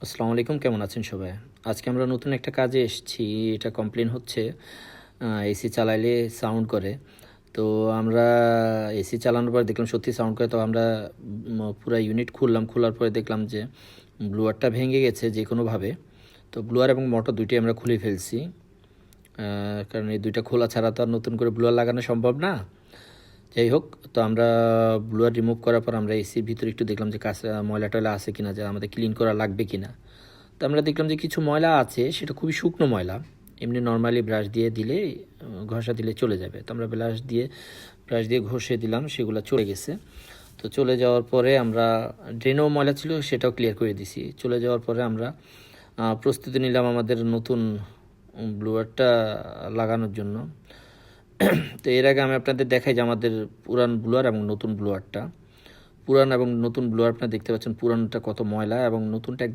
আসসালামু আলাইকুম, কেমন আছেন সবাই? আজকে আমরা নতুন একটা কাজে এসেছি। এটা কমপ্লেন হচ্ছে এসি চালাইলে সাউন্ড করে। তো আমরা এসি চালানোর পর দেখলাম সত্যি সাউন্ড করে। তো আমরা পুরা ইউনিট খুললাম। খোলার পরে দেখলাম যে ব্লোয়ারটা ভেঙে গেছে যে কোনোভাবে। তো ব্লোয়ার এবং মোটর দুইটাই আমরা খুলে ফেলছি। কারণ এই দুইটা খোলা ছাড়া তো আর নতুন করে ব্লোয়ার লাগানো সম্ভব না। যাই হোক, তো আমরা ব্লোয়ার রিমুভ করার পর আমরা এসির ভিতরে একটু দেখলাম যে ময়লা টয়লা আছে কিনা, যা আমাদের ক্লিন করা লাগবে কিনা। তো আমরা দেখলাম যে কিছু ময়লা আছে, সেটা খুবই শুকনো ময়লা। এমনি নর্মালি ব্রাশ দিয়ে দিলে ঘষা দিলে চলে যাবে। তো আমরা ব্রাশ দিয়ে ঘষে দিলাম, সেগুলো চলে গেছে। তো চলে যাওয়ার পরে আমরা ড্রেনেও ময়লা ছিল, সেটাও ক্লিয়ার করে দিছি। চলে যাওয়ার পরে আমরা প্রস্তুতি নিলাম আমাদের নতুন ব্লোয়ারটা লাগানোর জন্য। তো এর আগে আমি আপনাদের দেখাই যে আমাদের পুরান ব্লোয়ার এবং নতুন ব্লোয়ারটা। পুরান এবং নতুন ব্লোয়ার আপনারা দেখতে পাচ্ছেন পুরানটা কত ময়লা এবং নতুনটা একদম